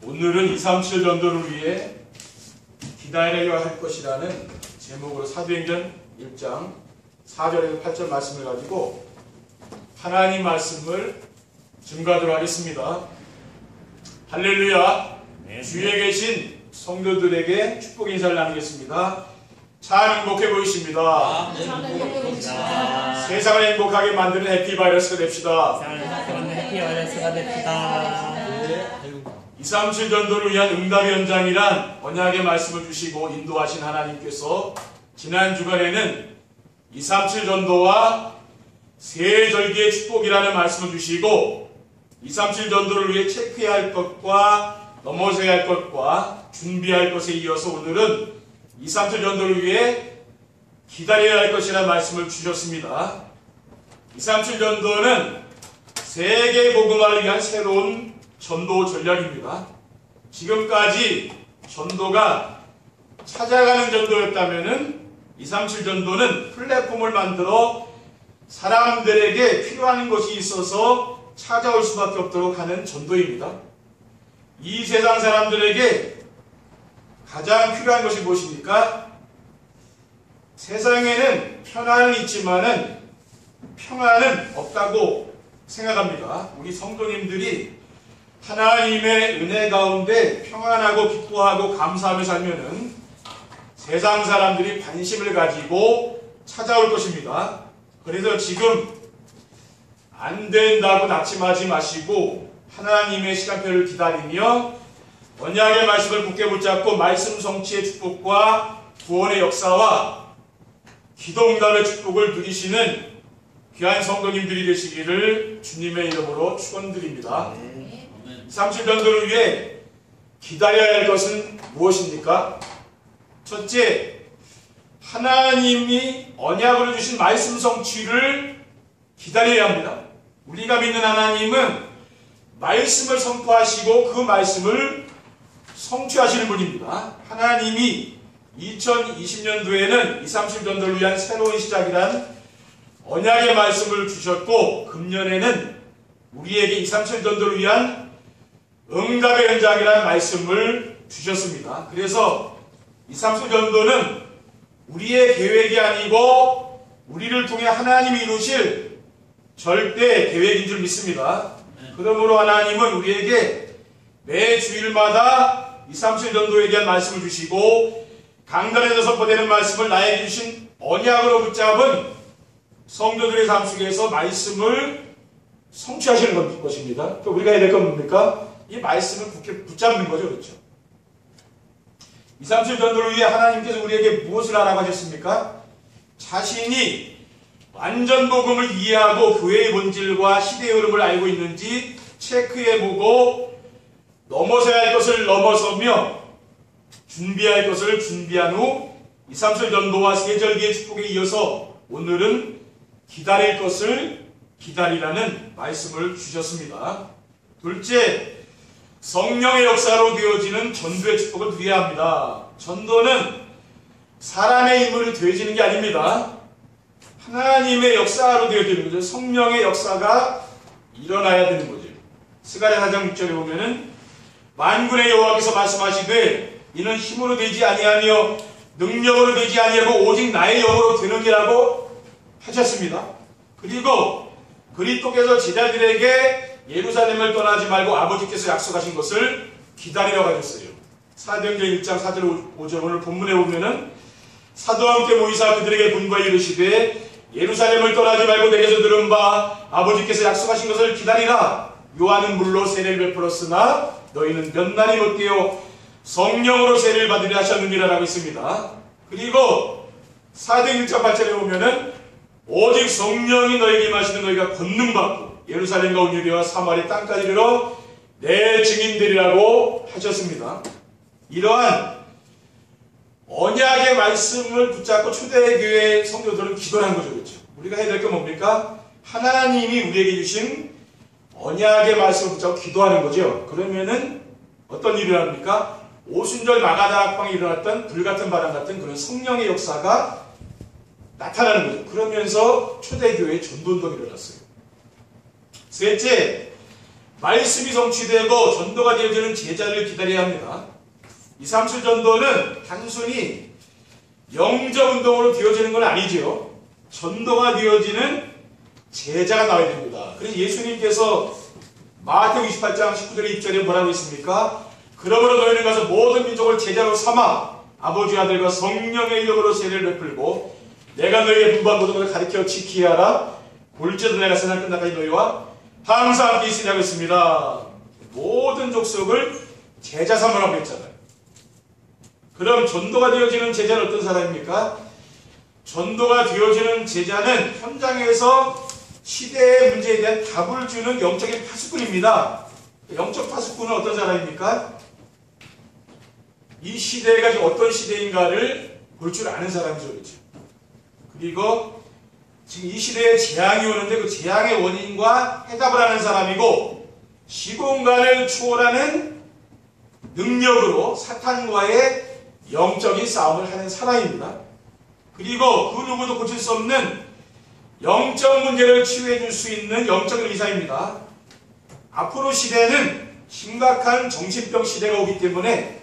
오늘은 237 전도를 위해 기다려야 할 것이라는 제목으로 사도행전 1장 4절에서 8절 말씀을 가지고 하나님 말씀을 증거하도록 하겠습니다. 할렐루야. 주위에 계신 성도들에게 축복 인사를 나누겠습니다. 참 행복해 보이십니다. 세상을 행복하게 만드는 해피바이러스가 됩시다. 237 전도를 위한 응답의 현장이란 언약의 말씀을 주시고 인도하신 하나님께서 지난 주간에는 237 전도와 새 절기의 축복이라는 말씀을 주시고 237 전도를 위해 체크해야 할 것과 넘어서야 할 것과 준비할 것에 이어서 오늘은 237 전도를 위해 기다려야 할 것이라는 말씀을 주셨습니다. 237 전도는 세계 복음화를 위한 새로운 전도 전략입니다. 지금까지 전도가 찾아가는 전도였다면은 237 전도는 플랫폼을 만들어 사람들에게 필요한 것이 있어서 찾아올 수밖에 없도록 하는 전도입니다. 이 세상 사람들에게 가장 필요한 것이 무엇입니까? 세상에는 편안은 있지만은 평안은 없다고 생각합니다. 우리 성도님들이 하나님의 은혜 가운데 평안하고 기뻐하고 감사하며 살면은 세상 사람들이 관심을 가지고 찾아올 것입니다. 그래서 지금 안 된다고 낙심하지 마시고 하나님의 시간표를 기다리며 언약의 말씀을 굳게 붙잡고 말씀 성취의 축복과 구원의 역사와 기도 응답의 축복을 누리시는 귀한 성도님들이 되시기를 주님의 이름으로 축원드립니다. 237 전도를 위해 기다려야 할 것은 무엇입니까? 첫째, 하나님이 언약으로 주신 말씀 성취를 기다려야 합니다. 우리가 믿는 하나님은 말씀을 선포하시고 그 말씀을 성취하시는 분입니다. 하나님이 2020년도에는 237 전도를 위한 새로운 시작이란 언약의 말씀을 주셨고 금년에는 우리에게 237 전도를 위한 응답의 현장이라는 말씀을 주셨습니다. 그래서 237 전도는 우리의 계획이 아니고 우리를 통해 하나님이 이루실 절대 계획인 줄 믿습니다. 그러므로 하나님은 우리에게 매 주일마다 237 전도에 대한 말씀을 주시고 강단에서 선포되는 말씀을 나에게 주신 언약으로 붙잡은 성도들의 삶 속에서 말씀을 성취하시는 것입니다. 우리가 해야 될 건 뭡니까? 이 말씀을 굳게 붙잡는 거죠. 그렇죠? 237 전도를 위해 하나님께서 우리에게 무엇을 하라고 하셨습니까? 자신이 완전 복음을 이해하고 교회의 본질과 시대의 흐름을 알고 있는지 체크해보고 넘어서야 할 것을 넘어서며 준비할 것을 준비한 후 237 전도와 세절기의 축복에 이어서 오늘은 기다릴 것을 기다리라는 말씀을 주셨습니다. 둘째, 성령의 역사로 되어지는 전도의 축복을 누려야 합니다. 전도는 사람의 인물이 되어지는 게 아닙니다. 하나님의 역사로 되어지는 거죠. 성령의 역사가 일어나야 되는 거죠. 스가랴 4장 6절에 보면은 만군의 여호와께서 말씀하시되 이는 힘으로 되지 아니하며 능력으로 되지 아니하고 오직 나의 영으로 되느니라고 하셨습니다. 그리고 그리스도께서 제자들에게 예루살렘을 떠나지 말고 아버지께서 약속하신 것을 기다리라고 하셨어요. 사도행전 1장 4절 5절 오늘 본문에 보면은 사도와 함께 모이사 그들에게 분부하여 이르시되 예루살렘을 떠나지 말고 내게서 들은 바 아버지께서 약속하신 것을 기다리라. 요한은 물로 세례를 베풀었으나 너희는 몇 날이 못되어 성령으로 세례를 받으려 하셨느니라 라고 있습니다. 그리고 사도행전 1장 8절에 보면은 오직 성령이 너에게 임하시는 너희가 권능받고 예루살렘과 온 유대와 사마리아 땅까지 이르러 내 증인되리라고 하셨습니다. 이러한 언약의 말씀을 붙잡고 초대교회 성도들은 기도를 한 거죠. 그렇죠? 우리가 해야 될 게 뭡니까? 하나님이 우리에게 주신 언약의 말씀을 붙잡고 기도하는 거죠. 그러면은 어떤 일이 일어납니까? 오순절 마가다락방에 일어났던 불같은 바람 같은 그런 성령의 역사가 나타나는 거죠. 그러면서 초대교회에 전도운동이 일어났어요. 셋째, 말씀이 성취되고 전도가 되어지는 제자를 기다려야 합니다. 237 전도는 단순히 영적 운동으로 되어지는 건 아니죠. 전도가 되어지는 제자가 나와야 됩니다. 그래서 예수님께서 마태복음 28장 19절의 2절에 뭐라고 했습니까? 그러므로 너희는 가서 모든 민족을 제자로 삼아 아버지 아들과 성령의 이름으로 세례를 베풀고 내가 너희에게 분부한 모든 것을 가르쳐 지키게 하라. 볼지어도 내가 세상 끝날까지 너희와 항상 함께 있으리라 했습니다. 모든 족속을 제자 삼으라고 했잖아요. 그럼 전도가 되어지는 제자는 어떤 사람입니까? 전도가 되어지는 제자는 현장에서 시대의 문제에 대한 답을 주는 영적인 파수꾼입니다. 영적 파수꾼은 어떤 사람입니까? 이 시대가 지금 어떤 시대인가를 볼 줄 아는 사람이죠. 그렇죠? 그리고 지금 이 시대에 재앙이 오는데 그 재앙의 원인과 해답을 하는 사람이고 시공간을 초월하는 능력으로 사탄과의 영적인 싸움을 하는 사람입니다. 그리고 그 누구도 고칠 수 없는 영적 문제를 치유해 줄 수 있는 영적인 의사입니다. 앞으로 시대는 심각한 정신병 시대가 오기 때문에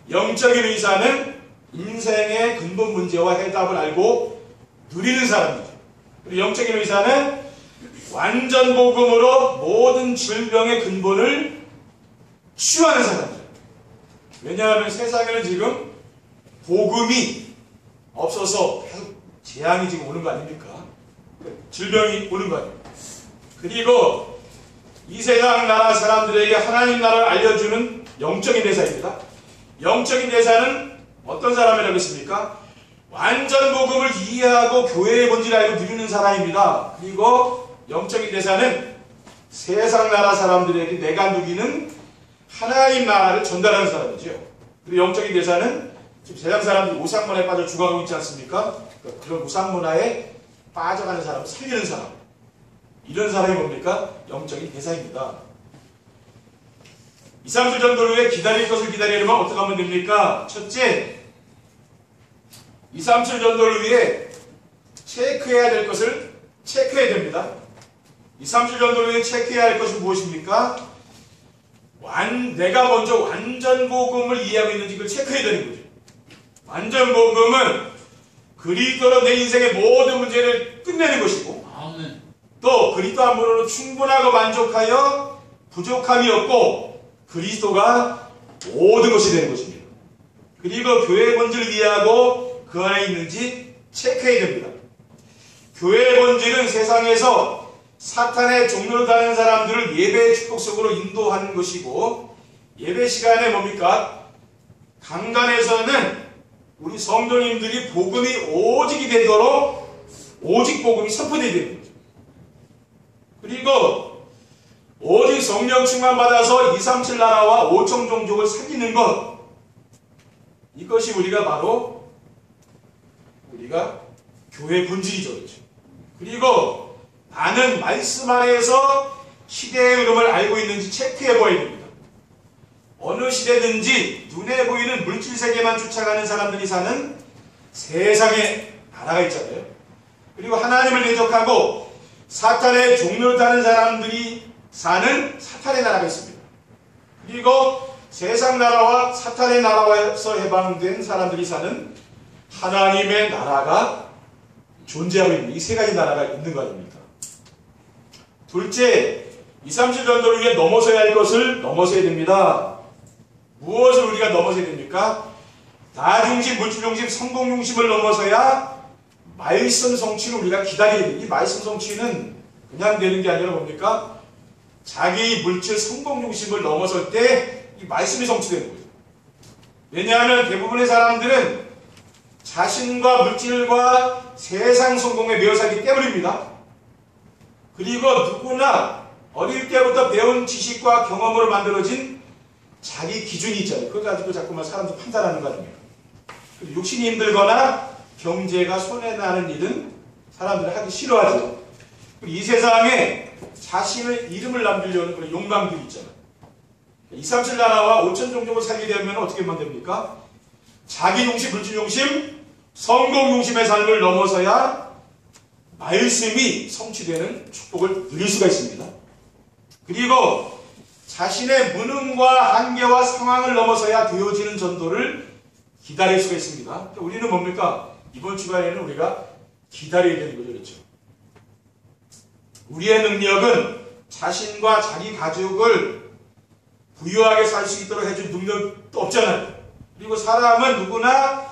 영적인 의사는 인생의 근본 문제와 해답을 알고 누리는 사람이죠. 그리고 영적인 의사는 완전 복음으로 모든 질병의 근본을 치유하는 사람이죠. 왜냐하면 세상에는 지금 복음이 없어서 계속 재앙이 지금 오는 거 아닙니까? 질병이 오는 거 아닙니까? 그리고 이 세상 나라 사람들에게 하나님 나라를 알려주는 영적인 대사입니다. 영적인 대사는 어떤 사람이라고 했습니까? 완전 복음을 이해하고 교회의 본질을 알고 누리는 사람입니다. 그리고 영적인 대사는 세상 나라 사람들에게 내가 누리는 하나님 나라를 전달하는 사람이죠. 그리고 영적인 대사는 지금 세상 사람들이 우상문화에 빠져 죽어가고 있지 않습니까? 그런 우상문화에 빠져가는 사람을 살리는 사람. 이런 사람이 뭡니까? 영적인 대사입니다. 237 전도를 위해 기다릴 것을 기다리려면 어떻게 하면 됩니까? 첫째, 237 전도를 위해 체크해야 될 것을 체크해야 됩니다. 237 전도를 위해 체크해야 할 것이 무엇입니까? 내가 먼저 완전 복음을 이해하고 있는지 그걸 체크해야 되는 거죠. 완전 복음은 그리스도로 내 인생의 모든 문제를 끝내는 것이고 또 그리스도 한 분으로 충분하고 만족하여 부족함이 없고 그리스도가 모든 것이 되는 것입니다. 그리고 교회의 본질을 이해하고 그 안에 있는지 체크해야 됩니다. 교회의 본질은 세상에서 사탄의 종로를 다는 사람들을 예배의 축복 속으로 인도하는 것이고 예배 시간에 뭡니까? 강단에서는 우리 성도님들이 복음이 오직이 되도록 오직 복음이 선포되어야 되는 거죠. 그리고 오직 성령 충만받아서 237 나라와 5천 종족을 살리는 것, 이것이 우리가 바로 우리가 교회의 본질이죠. 그렇죠? 그리고 나는 말씀 안에서 시대의 흐름을 알고 있는지 체크해 보아야 됩니다. 어느 시대든지 눈에 보이는 물질세계만 쫓아가는 사람들이 사는 세상의 나라가 있잖아요. 그리고 하나님을 대적하고 사탄의 종로를 타는 사람들이 사는 사탄의 나라가 있습니다. 그리고 세상 나라와 사탄의 나라에서 해방된 사람들이 사는 하나님의 나라가 존재하고 있는 이 세 가지 나라가 있는 거 아닙니까? 둘째, 237 전도를 위해 넘어서야 할 것을 넘어서야 됩니다. 무엇을 우리가 넘어서야 됩니까? 나중심, 물질중심, 성공중심을 넘어서야 말씀 성취를 우리가 기다려야 됩니다. 이 말씀 성취는 그냥 되는 게 아니라 뭡니까? 자기 물질, 성공중심을 넘어설 때 이 말씀이 성취되는 거죠. 왜냐하면 대부분의 사람들은 자신과 물질과 세상 성공에 매여 살기 때문입니다. 그리고 누구나 어릴 때부터 배운 지식과 경험으로 만들어진 자기 기준이 있잖아요. 그걸 가지고 자꾸만 사람들 판단하는 거 아닙니까? 욕심이 힘들거나 경제가 손해나는 일은 사람들이 하기 싫어하죠. 이 세상에 자신의 이름을 남기려는 그런 욕망들이 있잖아요. 237 나라와 5천 종족을 살게 되면 어떻게 하면 됩니까? 자기 중심, 물질 중심, 성공 중심의 삶을 넘어서야 말씀이 성취되는 축복을 누릴 수가 있습니다. 그리고 자신의 무능과 한계와 상황을 넘어서야 되어지는 전도를 기다릴 수가 있습니다. 그러니까 우리는 뭡니까? 이번 주간에는 우리가 기다려야 되는 거죠. 그렇죠? 우리의 능력은 자신과 자기 가족을 부유하게 살 수 있도록 해줄 능력도 없잖아요. 그리고 사람은 누구나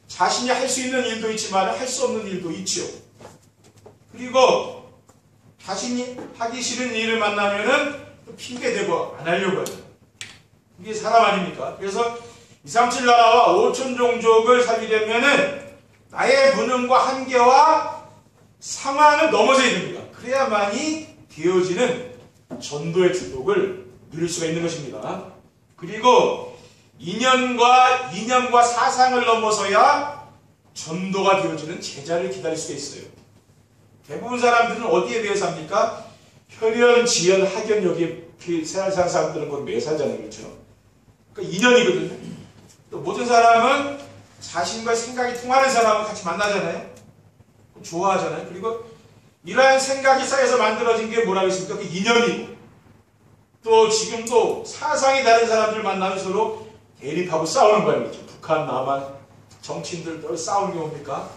자신이 할 수 있는 일도 있지만 할 수 없는 일도 있죠. 그리고 자신이 하기 싫은 일을 만나면은 또 핑계대고 안 하려고 해요. 이게 사람 아닙니까? 그래서 237 나라와 5천 종족을 살리려면은 나의 무능과 한계와 상황을 넘어서야 됩니다. 그래야만이 되어지는 전도의 축복을 누릴 수가 있는 것입니다. 그리고 이념과 사상을 넘어서야 전도가 되어지는 제자를 기다릴 수가 있어요. 대부분 사람들은 어디에 매여 삽니까? 혈연, 지연, 학연, 여기에 세상 사람들은 거기 매여 살잖아요. 그렇죠? 그러니까 인연이거든요. 또 모든 사람은 자신과 생각이 통하는 사람을 같이 만나잖아요. 좋아하잖아요. 그리고 이러한 생각이 쌓여서 만들어진 게 뭐라고 했습니까? 그 인연이고, 또 지금도 사상이 다른 사람들 만나면 서로 대립하고 싸우는 거예요. 그렇죠? 북한, 남한, 정치인들 또 싸우는 게 뭡니까?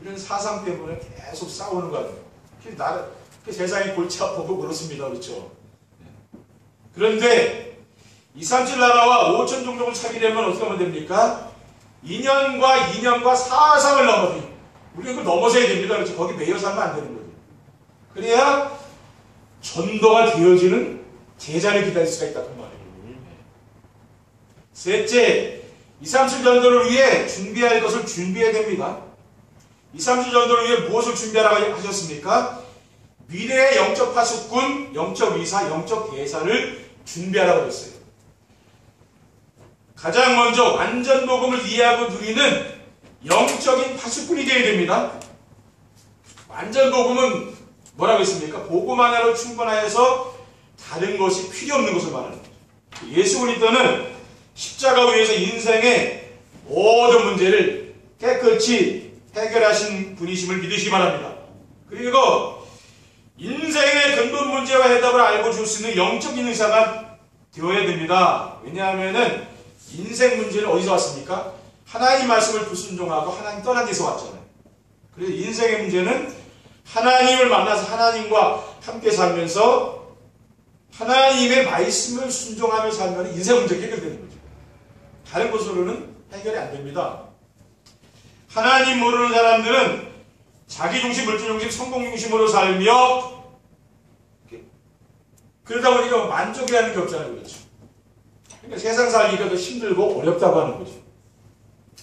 이런 사상 때문에 계속 싸우는 거예요. 세상이 골치 아프고 그렇습니다. 그렇죠? 그런데 237 나라와 5천 종족을 차리려면 어떻게 하면 됩니까? 이념과 사상을 넘어서 우리가 그걸 넘어서야 됩니다. 그렇죠? 거기 매여 살면 안 되는 거죠. 그래야 전도가 되어지는 제자를 기다릴 수가 있다는 말이에요. 셋째, 237 전도를 위해 준비할 것을 준비해야 됩니다. 237 전도를 위해 무엇을 준비하라고 하셨습니까? 미래의 영적 파수꾼, 영적 의사, 영적 대사를 준비하라고 했어요. 가장 먼저 완전 복음을 이해하고 누리는 영적인 파수꾼이 되어야 됩니다. 완전 복음은 뭐라고 했습니까? 복음 하나로 충분하여서 다른 것이 필요 없는 것을 말하는 거죠. 예수 그리스도는 십자가 위에서 인생의 모든 문제를 깨끗이 해결하신 분이심을 믿으시기 바랍니다. 그리고 인생의 근본 문제와 해답을 알고 줄 수 있는 영적인 의사가 되어야 됩니다. 왜냐하면 인생 문제는 어디서 왔습니까? 하나님 말씀을 불순종하고 하나님 떠난 데서 왔잖아요. 그래서 인생의 문제는 하나님을 만나서 하나님과 함께 살면서 하나님의 말씀을 순종하며 살면 인생 문제가 해결되는 거죠. 다른 것으로는 해결이 안 됩니다. 하나님 모르는 사람들은 자기중심, 물질중심, 성공중심으로 살며 그러다 보니까 만족이라는 게 없잖아요. 그렇죠? 그러니까 세상 살기가 더 힘들고 어렵다고 하는 거죠.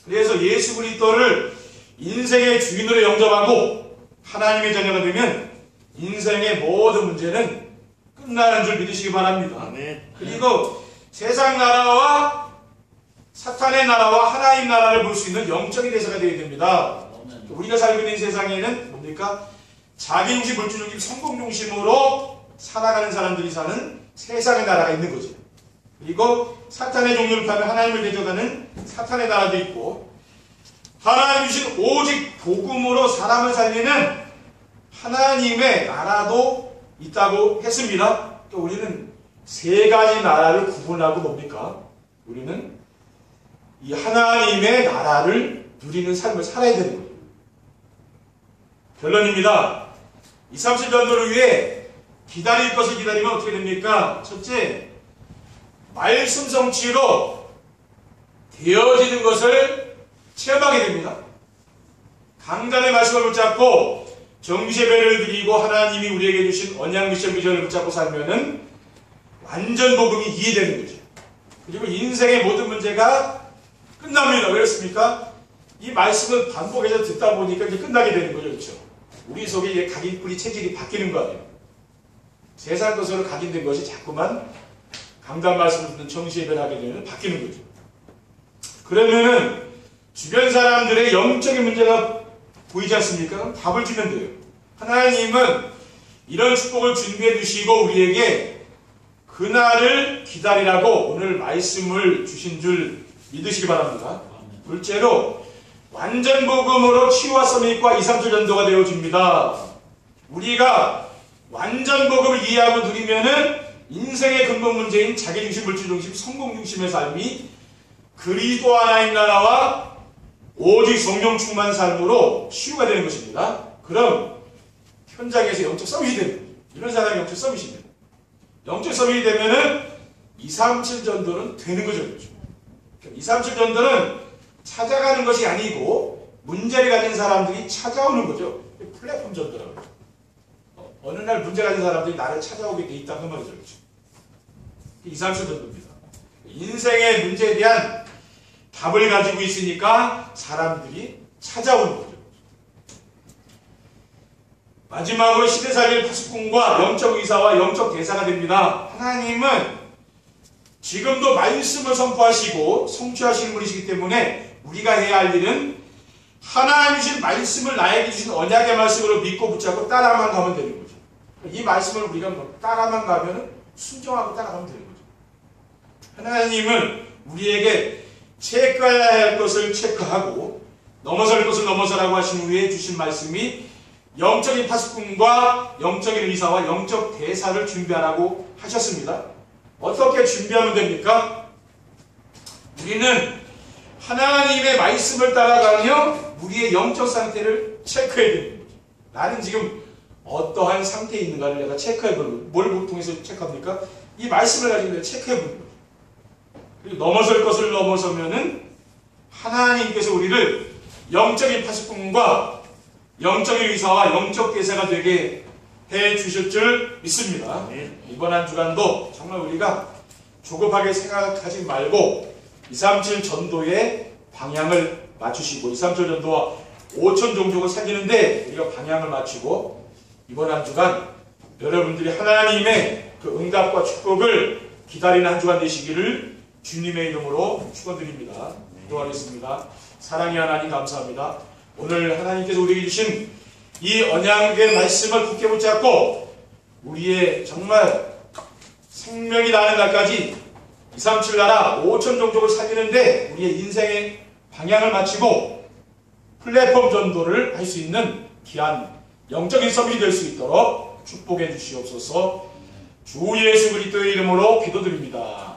그래서 예수 그리스도를 인생의 주인으로 영접하고 하나님의 자녀가 되면 인생의 모든 문제는 끝나는 줄 믿으시기 바랍니다. 아멘. 그리고 세상 나라와 사탄의 나라와 하나님 나라를 볼 수 있는 영적인 대사가 되어야 됩니다. 우리가 살고 있는 세상에는 뭡니까? 자기중심, 물질중심, 성공중심으로 살아가는 사람들이 사는 세상의 나라가 있는 거죠. 그리고 사탄의 종류를 타면 하나님을 대적하는 사탄의 나라도 있고, 하나님 주신 오직 복음으로 사람을 살리는 하나님의 나라도 있다고 했습니다. 또 우리는 세 가지 나라를 구분하고 뭡니까? 우리는 이 하나님의 나라를 누리는 삶을 살아야 되는 거예요. 결론입니다. 237 전도를 위해 기다릴 것을 기다리면 어떻게 됩니까? 첫째, 말씀 성취로 되어지는 것을 체험하게 됩니다. 강단의 말씀을 붙잡고 정죄배를 드리고 하나님이 우리에게 주신 언약 미션 비전을 붙잡고 살면은 완전 복음이 이해되는 거죠. 그리고 인생의 모든 문제가 끝납니다. 왜 그렇습니까? 이 말씀을 반복해서 듣다 보니까 이제 끝나게 되는 거죠. 그렇죠? 우리 속에 이제 각인뿌리 체질이 바뀌는 거 아니에요. 세상 것으로 각인된 것이 자꾸만 강단 말씀을 듣는 정죄배를 하게 되면 바뀌는 거죠. 그러면은 주변 사람들의 영적인 문제가 보이지 않습니까? 그럼 답을 주면 돼요. 하나님은 이런 축복을 준비해 주시고 우리에게 그날을 기다리라고 오늘 말씀을 주신 줄 믿으시기 바랍니다. 둘째로 완전 복음으로 치유와 서밋과 237 전도가 되어줍니다. 우리가 완전 복음을 이해하고 누리면은 인생의 근본 문제인 자기중심, 물질중심, 성공중심의 삶이 그리스도 하나님 나라와 오직 성령 충만 삶으로 치유가 되는 것입니다. 그럼 현장에서 영적 서밋이 되는 거죠. 이런 사람이 영적 서밋이 됩니다. 영적 서밋이 되면은 237 전도는 되는 거죠. 그렇죠? 237 전도는 찾아가는 것이 아니고 문제를 가진 사람들이 찾아오는 거죠. 플랫폼 전도라고 그러죠. 어느 날 문제 가진 사람들이 나를 찾아오게 돼 있다 그 말이죠. 그렇죠? 237 전도입니다. 인생의 문제에 대한 답을 가지고 있으니까 사람들이 찾아오는 거죠. 마지막으로 시대살릴 파수꾼과 영적 의사와 영적 대사가 됩니다. 하나님은 지금도 말씀을 선포하시고 성취하시는 분이시기 때문에 우리가 해야 할 일은 하나님 주신 말씀을 나에게 주신 언약의 말씀으로 믿고 붙잡고 따라만 가면 되는 거죠. 이 말씀을 우리가 따라만 가면 순종하고 따라가면 되는 거죠. 하나님은 우리에게 체크해야 할 것을 체크하고 넘어설 것을 넘어서라고 하신 후에 주신 말씀이 영적인 파수꾼과 영적인 의사와 영적 대사를 준비하라고 하셨습니다. 어떻게 준비하면 됩니까? 우리는 하나님의 말씀을 따라가며 우리의 영적 상태를 체크해야 되는 거죠. 나는 지금 어떠한 상태에 있는가를 내가 체크해보는 거죠. 뭘 통해서 체크합니까? 이 말씀을 가지고 내가 체크해보는 거죠. 그리고 넘어설 것을 넘어서면은 하나님께서 우리를 영적인 파수꾼과 영적인 의사와 영적 대사가 되게 해 주실 줄 믿습니다. 이번 한 주간도 정말 우리가 조급하게 생각하지 말고 237 전도의 방향을 맞추시고 237 전도와 5천 종족을 살리는데 우리가 방향을 맞추고 이번 한 주간 여러분들이 하나님의 그 응답과 축복을 기다리는 한 주간 되시기를 주님의 이름으로 축원드립니다. 기도하겠습니다. 사랑의 하나님 감사합니다. 오늘 하나님께서 우리에게 주신 이 언약의 말씀을 굳게 붙잡고 우리의 정말 생명이 나는 날까지 237 나라 5천 종족을 살리는데 우리의 인생의 방향을 마치고 플랫폼 전도를 할 수 있는 귀한 영적인 서밋이 될 수 있도록 축복해 주시옵소서. 주 예수 그리스도의 이름으로 기도드립니다.